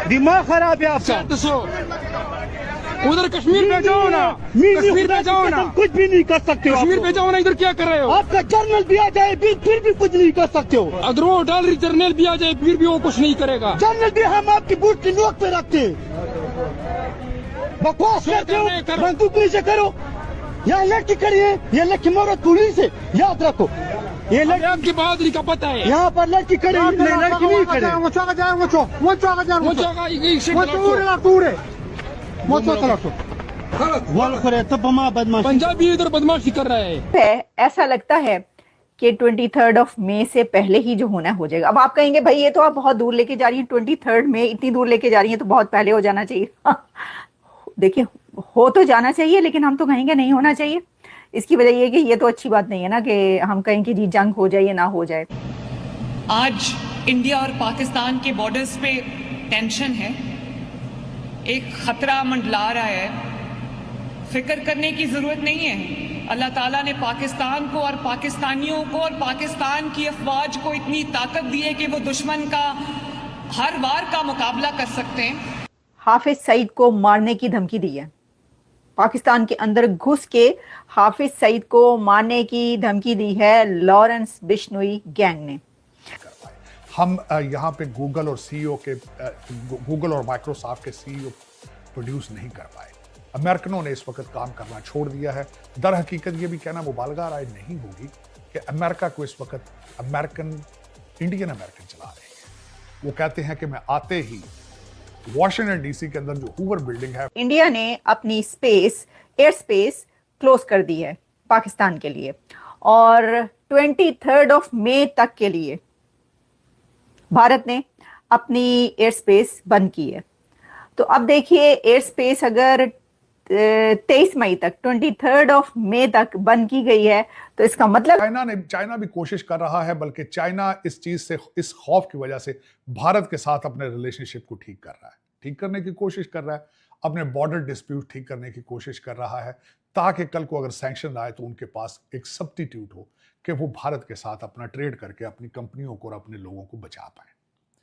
दिमाग खराब है आपका। उधर कश्मीर पे जाओ ना, कश्मीर पे जाओ ना, कुछ भी नहीं कर सकते हो। कश्मीर पे जाओ ना, इधर क्या कर रहे हो? आपका जर्नल भी आ जाए फिर भी कुछ नहीं कर सकते हो। अगर वो डॉलर जर्नल भी आ जाए फिर भी वो कुछ नहीं करेगा। जर्नल भी हम आपकी बूट की नोक पे रखते हैं। बकवास करते हो, बंदूक से करो। यहाँ लड़की खड़ी है, ये लड़की मोरो पुलिस है, याद रखो। ये लड़की आपकी बहादुरी का पता है। यहाँ पर लड़की खड़ी, लड़की नहीं खड़ी। पंजाबी इधर बदमाशी कर रहा है। ऐसा लगता है कि 23 मई से पहले ही जो होना हो जाएगा। अब आप कहेंगे भाई ये तो आप बहुत दूर लेके जा रही हैं, 23 मई इतनी दूर लेके जा रही हैं तो बहुत पहले हो जाना चाहिए। देखिए हो तो जाना चाहिए, लेकिन हम तो कहेंगे नहीं होना चाहिए। इसकी वजह ये कि ये तो अच्छी बात नहीं है ना कि हम कहें कि जी जंग हो जाए या ना हो जाए। आज इंडिया और पाकिस्तान के बॉर्डर्स पे टेंशन है, एक खतरा मंडला रहा है। फिक्र करने की जरूरत नहीं है। अल्लाह ताला ने पाकिस्तान को और पाकिस्तानियों को और पाकिस्तान की अफवाज को इतनी ताकत दी है कि वो दुश्मन का हर वार का मुकाबला कर सकते हैं। हाफिज सईद को मारने की धमकी दी है। पाकिस्तान के अंदर घुस के हाफिज सईद को मारने की धमकी दी है लॉरेंस बिश्नोई गैंग ने। हम यहाँ पे गूगल और सीईओ के गूगल और माइक्रोसॉफ्ट के सीईओ प्रोड्यूस नहीं कर पाए। अमेरिकनों ने इस वक्त काम करना छोड़ दिया है। दर हकीकत ये भी कहना मुबालगा राय नहीं होगी कि अमेरिका को इस वक्त इंडियन अमेरिकन चला रहे हैं। वो कहते हैं कि मैं आते ही वॉशिंगटन डीसी के अंदर जो हूवर बिल्डिंग है, इंडिया ने अपनी एयर स्पेस क्लोज कर दी है पाकिस्तान के लिए, और 23 मई तक के लिए भारत ने अपनी एयर स्पेस बंद की है। तो अब देखिए एयर स्पेस अगर 23 मई तक 23 मई तक बंद की गई है तो इसका मतलब चाइना भी कोशिश कर रहा है, बल्कि चाइना इस चीज से, इस खौफ की वजह से भारत के साथ अपने रिलेशनशिप को ठीक कर रहा है, ठीक करने की कोशिश कर रहा है, अपने बॉर्डर डिस्प्यूट ठीक करने की कोशिश कर रहा है, ताकि कल को अगर सैंक्शन आए तो उनके पास एक सब्स्टिट्यूट हो कि वो भारत के साथ अपना ट्रेड करके अपनी कंपनियों को और अपने लोगों को बचा पाए।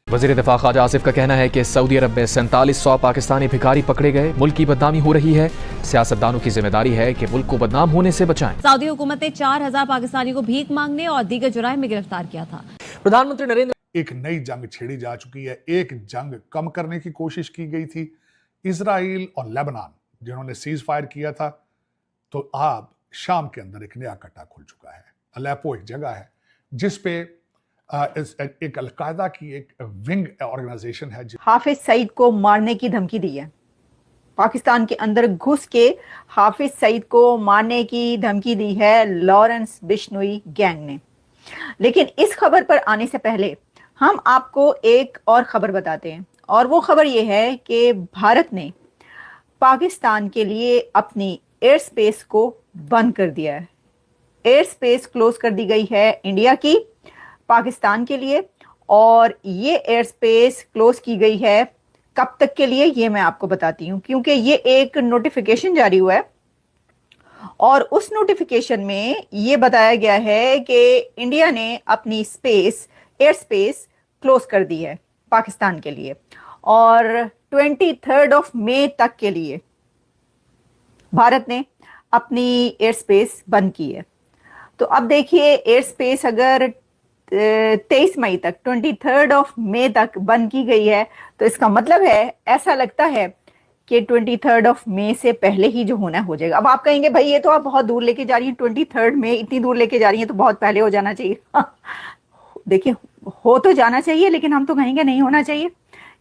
वज़ीर दिफा ख्वाजा आसिफ का कहना है कि सऊदी अरब में 4700 पाकिस्तानी भिखारी पकड़े गए, मुल्क की बदनामी हो रही है, सियासतदानों की जिम्मेदारी है कि मुल्क को बदनाम होने से बचाएं। सऊदी हुकूमत ने 4000 पाकिस्तानी को भीख मांगने और दीगर जुराइम में गिरफ्तार किया था। प्रधानमंत्री नरेंद्र एक नई जंग छेड़ी जा चुकी है। एक जंग कम करने की कोशिश की गई थी, इजराइल और लेबनान जिन्होंने सीज फायर किया था, तो अब शाम के अंदर एक नया कट्टा खुल चुका है। अलेपो एक जगह है जिसपे एक अलकायदा की एक विंग ऑर्गेनाइजेशन है। हाफिज सईद को मारने की धमकी दी है। पाकिस्तान के अंदर घुस के हाफिज सईद को मारने की धमकी दी है लॉरेंस बिश्नोई गैंग ने। लेकिन इस खबर पर आने से पहले हम आपको एक और खबर बताते हैं, और वो खबर ये है कि भारत ने पाकिस्तान के लिए अपनी एयर स्पेस को बंद कर दिया है। एयर स्पेस क्लोज कर दी गई है इंडिया की पाकिस्तान के लिए, और ये एयर स्पेस क्लोज की गई है कब तक के लिए ये मैं आपको बताती हूँ, क्योंकि ये एक नोटिफिकेशन जारी हुआ है और उस नोटिफिकेशन में ये बताया गया है कि इंडिया ने अपनी एयर स्पेस क्लोज कर दी है पाकिस्तान के लिए, और 23 मई तक के लिए भारत ने अपनी एयर स्पेस बंद की है। तो अब देखिए एयर स्पेस अगर 23 मई तक 23 मई तक बंद की गई है तो इसका मतलब है, ऐसा लगता है कि 23 मई से पहले ही जो होना हो जाएगा। अब आप कहेंगे भाई ये तो आप बहुत दूर लेके जा रही हैं, 23 मई इतनी दूर लेके जा रही हैं तो बहुत पहले हो जाना चाहिए। देखिए हो तो जाना चाहिए, लेकिन हम तो कहेंगे नहीं होना चाहिए।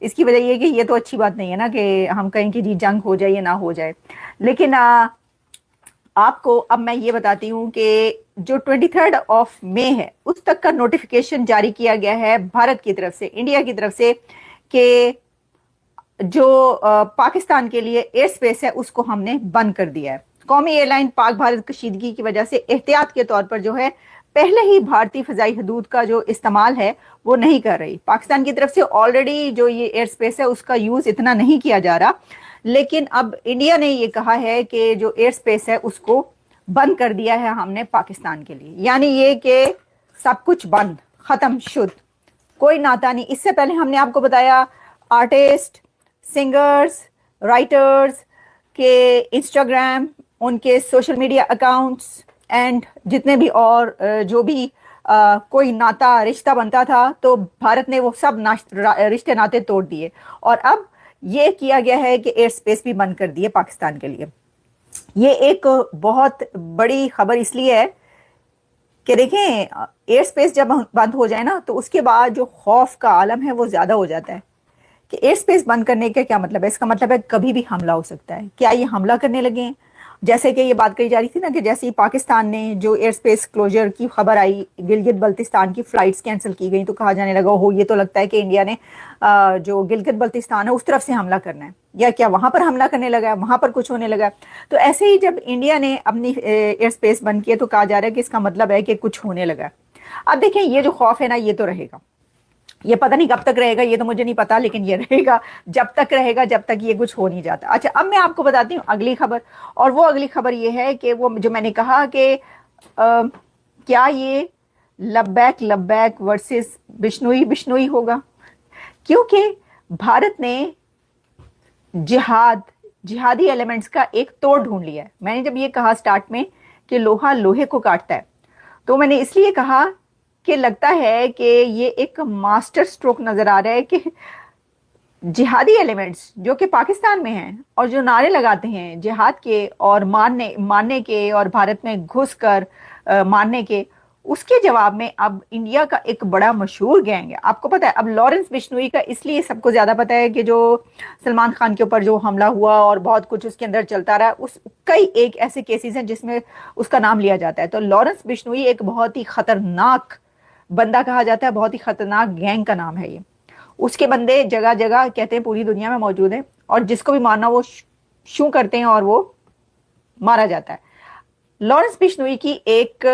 इसकी वजह ये कि ये तो अच्छी बात नहीं है ना कि हम कहें कि जी जंग हो जाए या ना हो जाए। लेकिन आपको अब मैं ये बताती हूँ कि जो 23 मई है उस तक का नोटिफिकेशन जारी किया गया है भारत की तरफ से, इंडिया की तरफ से, कि जो पाकिस्तान के लिए एयर स्पेस है उसको हमने बंद कर दिया है। कौमी एयरलाइन पाक भारत कशीदगी की वजह से एहतियात के तौर पर जो है पहले ही भारतीय फजाई हदूद का जो इस्तेमाल है वो नहीं कर रही। पाकिस्तान की तरफ से ऑलरेडी जो ये एयर स्पेस है उसका यूज इतना नहीं किया जा रहा, लेकिन अब इंडिया ने ये कहा है कि जो एयर स्पेस है उसको बंद कर दिया है हमने पाकिस्तान के लिए। यानी ये कि सब कुछ बंद, खत्म, शुद्ध, कोई नाता नहीं। इससे पहले हमने आपको बताया आर्टिस्ट, सिंगर्स, राइटर्स के इंस्टाग्राम, उनके सोशल मीडिया अकाउंट्स एंड जितने भी और जो भी कोई नाता रिश्ता बनता था, तो भारत ने वो सब रिश्ते नाते तोड़ दिए और अब ये किया गया है कि एयर स्पेस भी बंद कर दिए पाकिस्तान के लिए। ये एक बहुत बड़ी खबर इसलिए है कि देखें, एयर स्पेस जब बंद हो जाए ना, तो उसके बाद जो खौफ का आलम है वो ज़्यादा हो जाता है कि एयर स्पेस बंद करने का क्या मतलब है। इसका मतलब है कभी भी हमला हो सकता है। क्या ये हमला करने लगे हैं? जैसे कि ये बात कही जा रही थी ना कि जैसे ही पाकिस्तान ने जो एयर स्पेस क्लोजर की खबर आई, गिलगित बल्तिस्तान की फ्लाइट्स कैंसिल की गई, तो कहा जाने लगा हो ये तो लगता है कि इंडिया ने जो गिलगित बल्तिस्तान है उस तरफ से हमला करना है, या क्या वहां पर हमला करने लगा है, वहां पर कुछ होने लगा। तो ऐसे ही जब इंडिया ने अपनी एयर स्पेस बंद किया तो कहा जा रहा है कि इसका मतलब है कि कुछ होने लगा। अब देखें, ये जो खौफ है ना, ये तो रहेगा, ये पता नहीं कब तक रहेगा, ये तो मुझे नहीं पता, लेकिन ये रहेगा जब तक रहेगा, जब तक ये कुछ हो नहीं जाता। अच्छा, अब मैं आपको बताती हूँ अगली खबर, और वो अगली खबर ये है कि वो जो मैंने कहा कि क्या ये लब्बैक लब्बैक वर्सेस बिश्नोई बिश्नोई होगा, क्योंकि भारत ने जिहादी एलिमेंट्स का एक तोड़ ढूंढ लिया है। मैंने जब ये कहा स्टार्ट में कि लोहा लोहे को काटता है, तो मैंने इसलिए कहा कि लगता है कि ये एक मास्टर स्ट्रोक नजर आ रहा है कि जिहादी एलिमेंट्स जो कि पाकिस्तान में हैं और जो नारे लगाते हैं जिहाद के और मारने के और भारत में घुसकर मारने के, उसके जवाब में अब इंडिया का एक बड़ा मशहूर गैंग है। आपको पता है, अब लॉरेंस बिश्नोई का इसलिए सबको ज्यादा पता है कि जो सलमान खान के ऊपर जो हमला हुआ और बहुत कुछ उसके अंदर चलता रहा, उस कई एक ऐसे केसेस हैं जिसमें उसका नाम लिया जाता है। तो लॉरेंस बिश्नोई एक बहुत ही खतरनाक बंदा कहा जाता है, बहुत ही खतरनाक गैंग का नाम है ये। उसके बंदे जगह जगह कहते हैं पूरी दुनिया में मौजूद हैं, और जिसको भी मारना वो शू करते हैं और वो मारा जाता है। लॉरेंस बिश्नोई की एक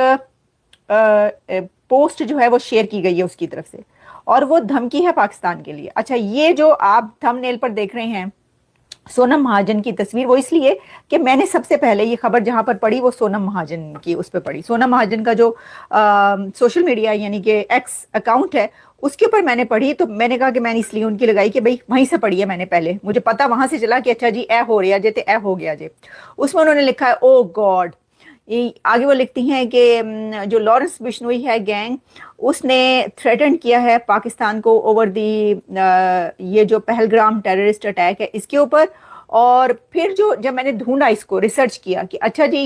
पोस्ट जो है वो शेयर की गई है उसकी तरफ से, और वो धमकी है पाकिस्तान के लिए। अच्छा, ये जो आप थंबनेल पर देख रहे हैं सोनम महाजन की तस्वीर, वो इसलिए कि मैंने सबसे पहले ये खबर जहां पर पढ़ी वो सोनम महाजन की उस पर पढ़ी। सोनम महाजन का जो सोशल मीडिया यानी कि एक्स अकाउंट है उसके ऊपर मैंने पढ़ी, तो मैंने कहा कि मैंने इसलिए उनकी लगाई कि भाई वहीं से पढ़ी है मैंने पहले, मुझे पता वहां से चला कि अच्छा जी ए हो रहा जे, ए हो गया जे। उसमें उन्होंने लिखा है ओ गॉड, आगे वो लिखती हैं कि जो लॉरेंस बिश्नोई है गैंग, उसने थ्रेटन किया है पाकिस्तान को ओवर दी ये जो पहलगाम टेररिस्ट अटैक है इसके ऊपर। और फिर जब मैंने ढूंढा इसको, रिसर्च किया कि अच्छा जी